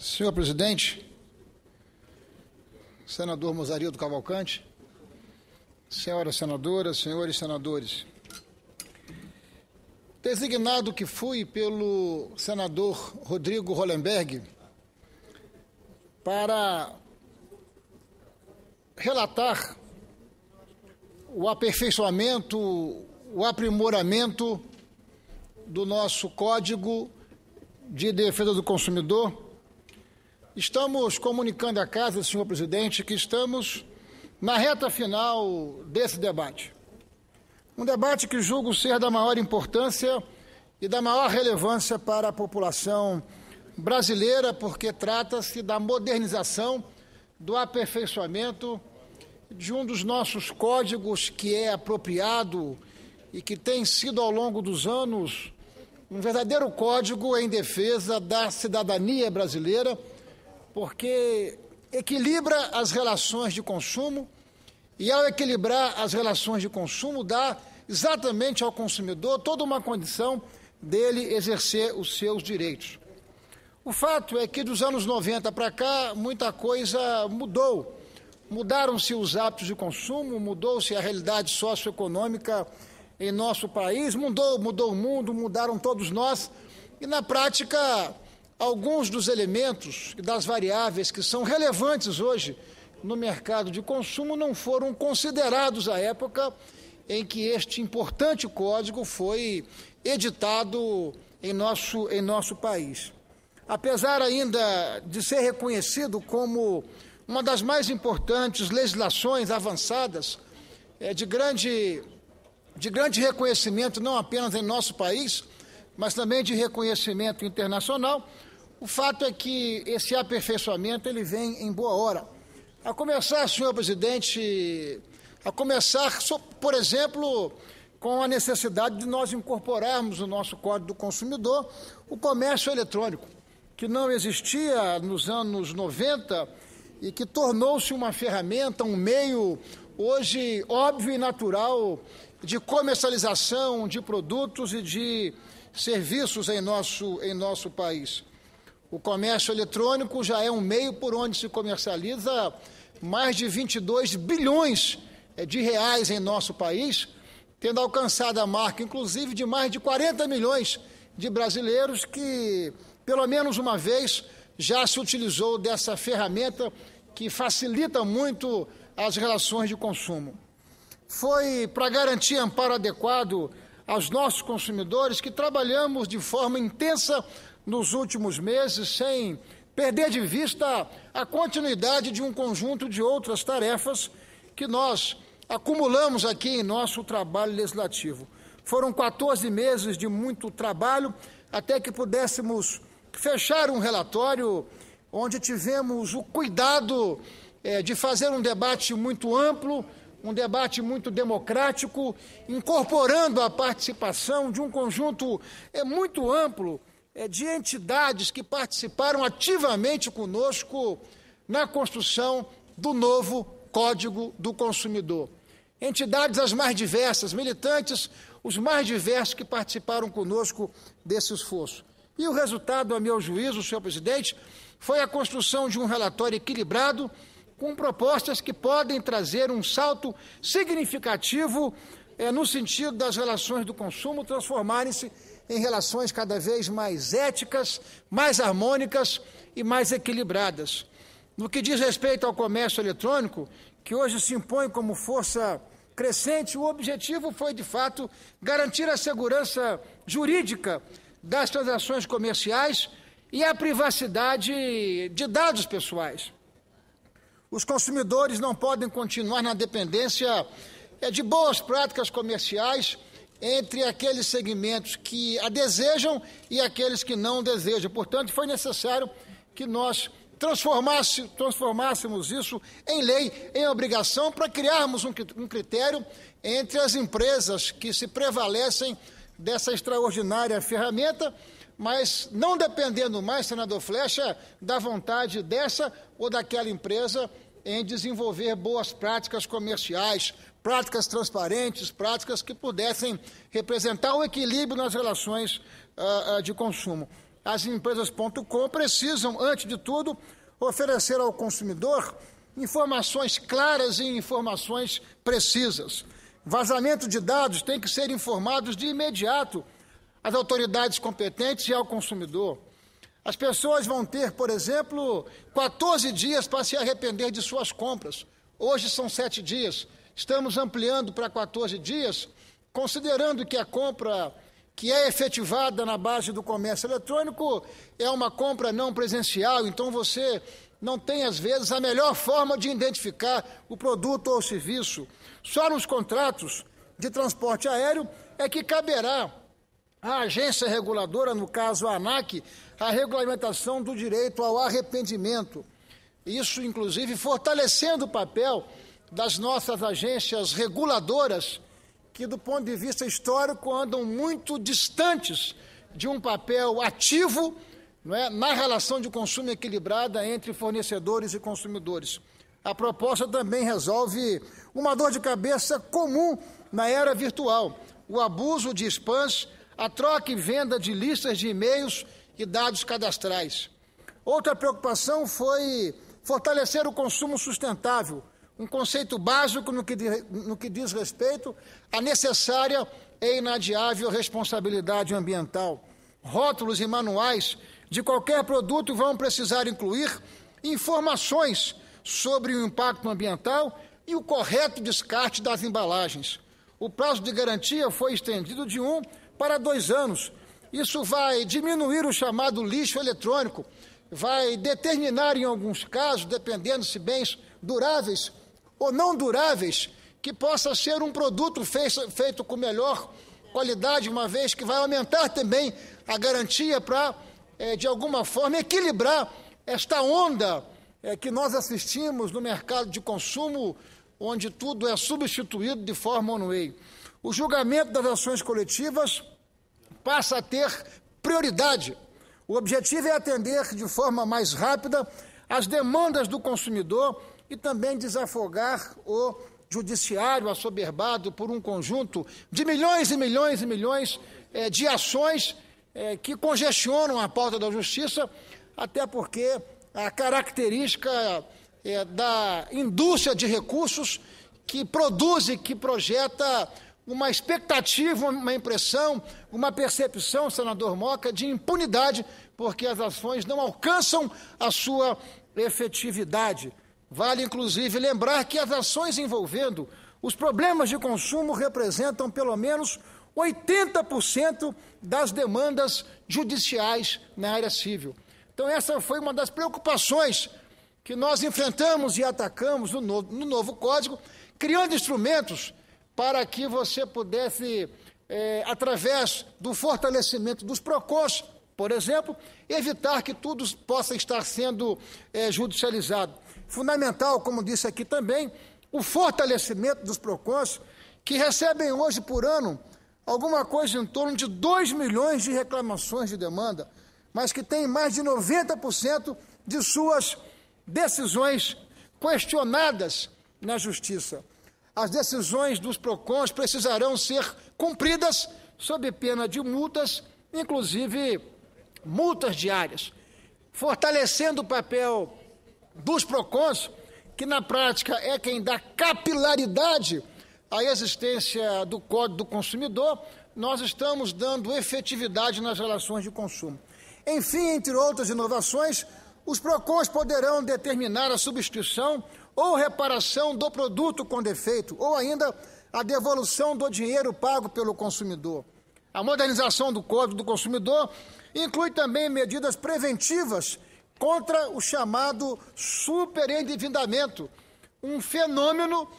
Senhor presidente, senador Mozarildo Cavalcante, senhoras senadoras, senhores senadores, designado que fui pelo senador Rodrigo Hollenberg para relatar o aperfeiçoamento, o aprimoramento do nosso Código de Defesa do Consumidor, estamos comunicando à Casa, senhor presidente, que estamos na reta final desse debate. Um debate que julgo ser da maior importância e da maior relevância para a população brasileira, porque trata-se da modernização, do aperfeiçoamento de um dos nossos códigos que é apropriado e que tem sido ao longo dos anos um verdadeiro código em defesa da cidadania brasileira, porque equilibra as relações de consumo e, ao equilibrar as relações de consumo, dá exatamente ao consumidor toda uma condição dele exercer os seus direitos. O fato é que dos anos 90 para cá muita coisa mudou. Mudaram-se os hábitos de consumo, mudou-se a realidade socioeconômica em nosso país, mudou o mundo, mudaram todos nós e, na prática, alguns dos elementos, das variáveis que são relevantes hoje no mercado de consumo não foram considerados à época em que este importante código foi editado em nosso país. Apesar ainda de ser reconhecido como uma das mais importantes legislações avançadas, de grande reconhecimento não apenas em nosso país, mas também de reconhecimento internacional, o fato é que esse aperfeiçoamento ele vem em boa hora. A começar, senhor presidente, por exemplo, com a necessidade de nós incorporarmos no nosso Código do Consumidor o comércio eletrônico, que não existia nos anos 90 e que tornou-se uma ferramenta, um meio hoje óbvio e natural de comercialização de produtos e de serviços em nosso país. O comércio eletrônico já é um meio por onde se comercializa mais de 22 bilhões de reais em nosso país, tendo alcançado a marca, inclusive, de mais de 40 milhões de brasileiros que, pelo menos uma vez, já se utilizou dessa ferramenta que facilita muito as relações de consumo. Foi para garantir amparo adequado aos nossos consumidores que trabalhamos de forma intensa nos últimos meses, sem perder de vista a continuidade de um conjunto de outras tarefas que nós acumulamos aqui em nosso trabalho legislativo. Foram 14 meses de muito trabalho até que pudéssemos fechar um relatório onde tivemos o cuidado de fazer um debate muito amplo, um debate muito democrático, incorporando a participação de um conjunto muito amplo de entidades que participaram ativamente conosco na construção do novo Código do Consumidor. Entidades as mais diversas, militantes, os mais diversos que participaram conosco desse esforço. E o resultado, a meu juízo, senhor presidente, foi a construção de um relatório equilibrado, com propostas que podem trazer um salto significativo no sentido das relações do consumo transformarem-se em relações cada vez mais éticas, mais harmônicas e mais equilibradas. No que diz respeito ao comércio eletrônico, que hoje se impõe como força crescente, o objetivo foi, de fato, garantir a segurança jurídica das transações comerciais e a privacidade de dados pessoais. Os consumidores não podem continuar na dependência de boas práticas comerciais entre aqueles segmentos que a desejam e aqueles que não desejam. Portanto, foi necessário que nós transformássemos isso em lei, em obrigação, para criarmos um critério entre as empresas que se prevalecem dessa extraordinária ferramenta, mas não dependendo mais, senador Flecha, da vontade dessa ou daquela empresa em desenvolver boas práticas comerciais, práticas transparentes, práticas que pudessem representar o equilíbrio nas relações de consumo. as empresas.com precisam, antes de tudo, oferecer ao consumidor informações claras e informações precisas. Vazamento de dados tem que ser informados de imediato às autoridades competentes e ao consumidor. As pessoas vão ter, por exemplo, 14 dias para se arrepender de suas compras. Hoje são 7 dias. Estamos ampliando para 14 dias, considerando que a compra que é efetivada na base do comércio eletrônico é uma compra não presencial, então você não tem, às vezes, a melhor forma de identificar o produto ou o serviço. Só nos contratos de transporte aéreo é que caberá à agência reguladora, no caso a ANAC, a regulamentação do direito ao arrependimento. Isso, inclusive, fortalecendo o papel das nossas agências reguladoras, que, do ponto de vista histórico, andam muito distantes de um papel ativo, não é, na relação de consumo equilibrada entre fornecedores e consumidores. A proposta também resolve uma dor de cabeça comum na era virtual: o abuso de spams, a troca e venda de listas de e-mails e dados cadastrais. Outra preocupação foi fortalecer o consumo sustentável, um conceito básico no que diz respeito à necessária e inadiável responsabilidade ambiental. Rótulos e manuais de qualquer produto vão precisar incluir informações sobre o impacto ambiental e o correto descarte das embalagens. O prazo de garantia foi estendido de 1 para 2 anos. Isso vai diminuir o chamado lixo eletrônico, vai determinar, em alguns casos, dependendo se bens duráveis ou não duráveis, que possa ser um produto feito com melhor qualidade, uma vez que vai aumentar também a garantia para, de alguma forma, equilibrar esta onda que nós assistimos no mercado de consumo, onde tudo é substituído de forma one-way. O julgamento das ações coletivas passa a ter prioridade. O objetivo é atender de forma mais rápida as demandas do consumidor e também desafogar o judiciário assoberbado por um conjunto de milhões e milhões e milhões de ações que congestionam a pauta da justiça, até porque a característica da indústria de recursos que produz e que projeta uma expectativa, uma impressão, uma percepção, senador Moca, de impunidade, porque as ações não alcançam a sua efetividade. Vale, inclusive, lembrar que as ações envolvendo os problemas de consumo representam pelo menos 80% das demandas judiciais na área civil. Então, essa foi uma das preocupações que nós enfrentamos e atacamos no novo Código, criando instrumentos para que você pudesse, através do fortalecimento dos PROCONs, por exemplo, evitar que tudo possa estar sendo judicializado. Fundamental, como disse aqui também, o fortalecimento dos PROCONs, que recebem hoje por ano alguma coisa em torno de 2 milhões de reclamações de demanda, mas que tem mais de 90% de suas decisões questionadas na Justiça. As decisões dos PROCONs precisarão ser cumpridas sob pena de multas, inclusive multas diárias, fortalecendo o papel dos PROCONs, que na prática é quem dá capilaridade à existência do Código do Consumidor. Nós estamos dando efetividade nas relações de consumo. Enfim, entre outras inovações, os PROCONs poderão determinar a substituição ou reparação do produto com defeito, ou ainda a devolução do dinheiro pago pelo consumidor. A modernização do Código do Consumidor inclui também medidas preventivas contra o chamado superendividamento, um fenômeno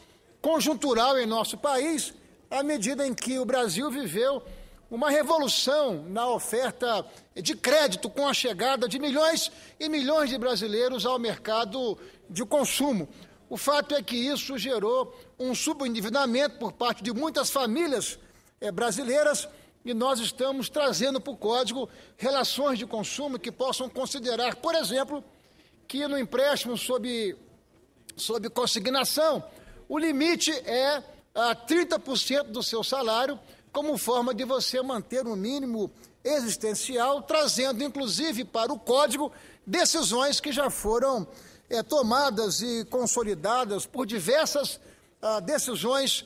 conjuntural em nosso país, à medida em que o Brasil viveu uma revolução na oferta de crédito com a chegada de milhões e milhões de brasileiros ao mercado de consumo. O fato é que isso gerou um subendividamento por parte de muitas famílias brasileiras, e nós estamos trazendo para o Código relações de consumo que possam considerar, por exemplo, que no empréstimo sob consignação, o limite é a 30% do seu salário, como forma de você manter um mínimo existencial, trazendo, inclusive, para o Código, decisões que já foram tomadas e consolidadas por diversas decisões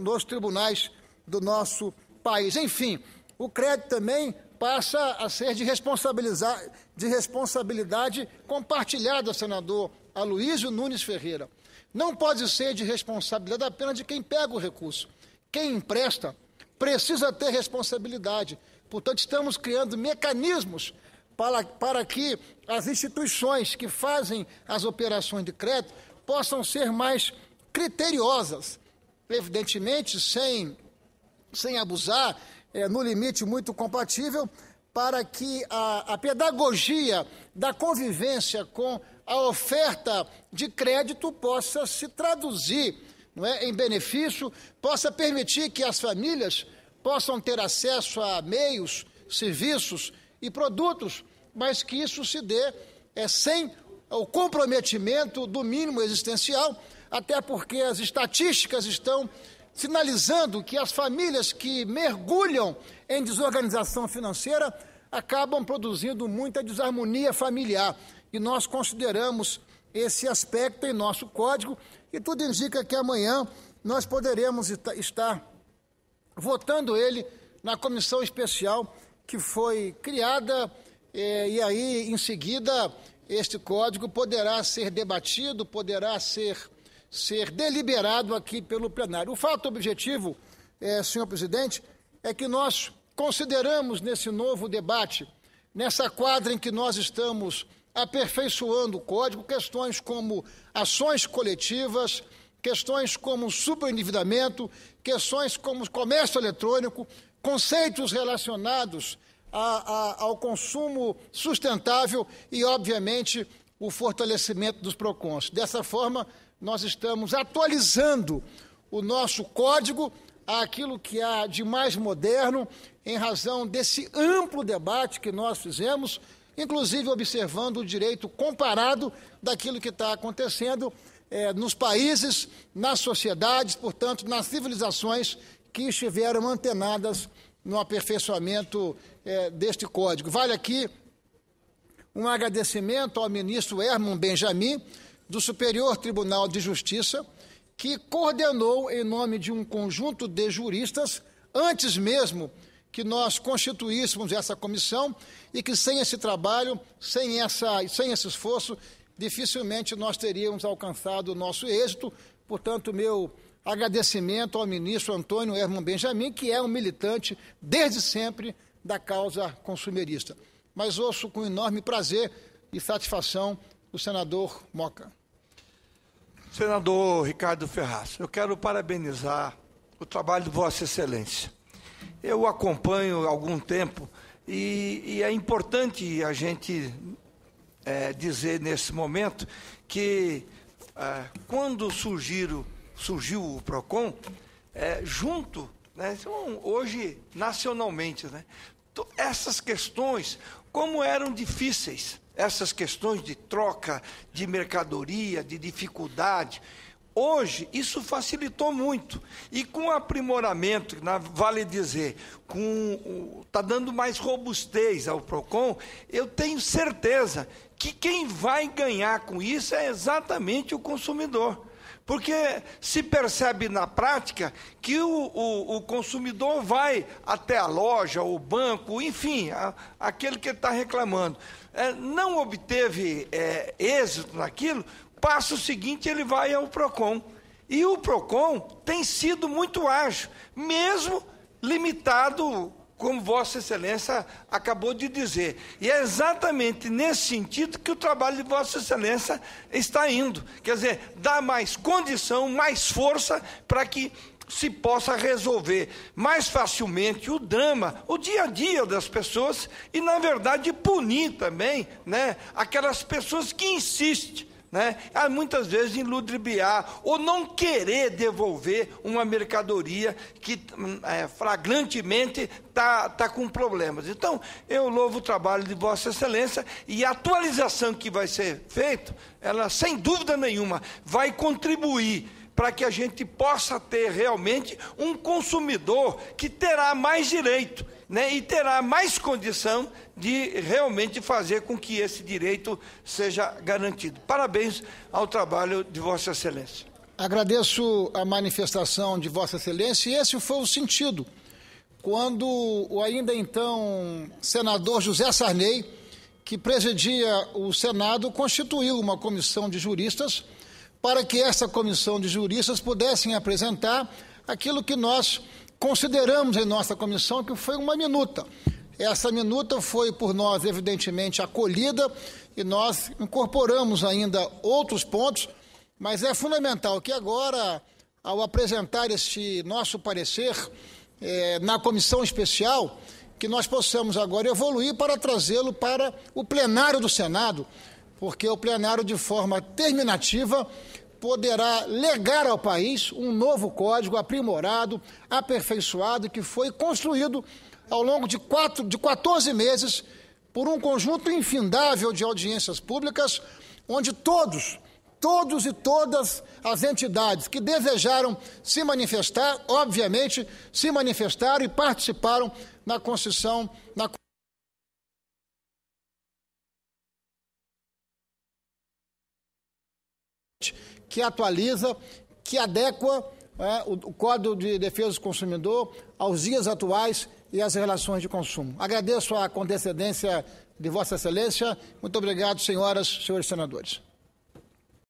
nos tribunais do nosso país. Enfim, o crédito também passa a ser de responsabilidade compartilhada, senador Aloysio Nunes Ferreira. Não pode ser de responsabilidade apenas de quem pega o recurso. Quem empresta precisa ter responsabilidade. Portanto, estamos criando mecanismos para que as instituições que fazem as operações de crédito possam ser mais criteriosas, evidentemente sem abusar, no limite muito compatível, para que a pedagogia da convivência com a oferta de crédito possa se traduzir, não é, em benefício, possa permitir que as famílias possam ter acesso a meios, serviços e produtos, mas que isso se dê sem o comprometimento do mínimo existencial, até porque as estatísticas estão sinalizando que as famílias que mergulham em desorganização financeira acabam produzindo muita desarmonia familiar. E nós consideramos esse aspecto em nosso código, e tudo indica que amanhã nós poderemos estar votando ele na comissão especial que foi criada, e aí, em seguida, este código poderá ser debatido, poderá ser deliberado aqui pelo plenário. O fato objetivo, senhor presidente, é que nós consideramos nesse novo debate, nessa quadra em que nós estamos aperfeiçoando o código, questões como ações coletivas, questões como superendividamento, questões como comércio eletrônico, conceitos relacionados ao consumo sustentável e, obviamente, o fortalecimento dos PROCONs. Dessa forma, nós estamos atualizando o nosso código àquilo que há de mais moderno, em razão desse amplo debate que nós fizemos, inclusive observando o direito comparado daquilo que está acontecendo nos países, nas sociedades, portanto, nas civilizações que estiveram antenadas no aperfeiçoamento deste código. Vale aqui um agradecimento ao ministro Herman Benjamin, do Superior Tribunal de Justiça, que coordenou em nome de um conjunto de juristas, antes mesmo que nós constituíssemos essa comissão, e que sem esse trabalho, sem esse esforço, dificilmente nós teríamos alcançado o nosso êxito. Portanto, meu agradecimento ao ministro Antônio Herman Benjamin, que é um militante desde sempre da causa consumerista. Mas ouço com enorme prazer e satisfação o senador Moca. Senador Ricardo Ferraz, eu quero parabenizar o trabalho de Vossa Excelência. Eu acompanho há algum tempo e é importante a gente dizer nesse momento que quando surgiu o PROCON, junto, né, hoje nacionalmente, né, essas questões, como eram difíceis, essas questões de troca de mercadoria, de dificuldade, hoje isso facilitou muito. E com o aprimoramento, vale dizer, está dando mais robustez ao PROCON, eu tenho certeza que quem vai ganhar com isso é exatamente o consumidor. Porque se percebe na prática que o consumidor vai até a loja, o banco, enfim, aquele que está reclamando, não obteve êxito naquilo, passo seguinte ele vai ao PROCON. E o PROCON tem sido muito ágil, mesmo limitado, como Vossa Excelência acabou de dizer. E é exatamente nesse sentido que o trabalho de Vossa Excelência está indo. Quer dizer, dar mais condição, mais força para que se possa resolver mais facilmente o drama, o dia a dia das pessoas e, na verdade, punir também, né, aquelas pessoas que insistem, né, muitas vezes em ludibriar ou não querer devolver uma mercadoria que flagrantemente está com problemas. Então, eu louvo o trabalho de Vossa Excelência e a atualização que vai ser feita, ela, sem dúvida nenhuma, vai contribuir para que a gente possa ter realmente um consumidor que terá mais direito, né, e terá mais condição de realmente fazer com que esse direito seja garantido. Parabéns ao trabalho de Vossa Excelência. Agradeço a manifestação de Vossa Excelência, e esse foi o sentido quando o ainda então senador José Sarney, que presidia o Senado, constituiu uma comissão de juristas para que essa comissão de juristas pudessem apresentar aquilo que nós consideramos em nossa comissão que foi uma minuta. Essa minuta foi por nós, evidentemente, acolhida, e nós incorporamos ainda outros pontos, mas é fundamental que agora, ao apresentar este nosso parecer na comissão especial, que nós possamos agora evoluir para trazê-lo para o plenário do Senado, porque o plenário, de forma terminativa, poderá legar ao país um novo código aprimorado, aperfeiçoado, que foi construído ao longo de 14 meses por um conjunto infindável de audiências públicas, onde todos e todas as entidades que desejaram se manifestar, obviamente, se manifestaram e participaram na construção, que atualiza, que adequa o Código de Defesa do Consumidor aos dias atuais e às relações de consumo. Agradeço a condescendência de Vossa Excelência. Muito obrigado, senhoras e senhores senadores.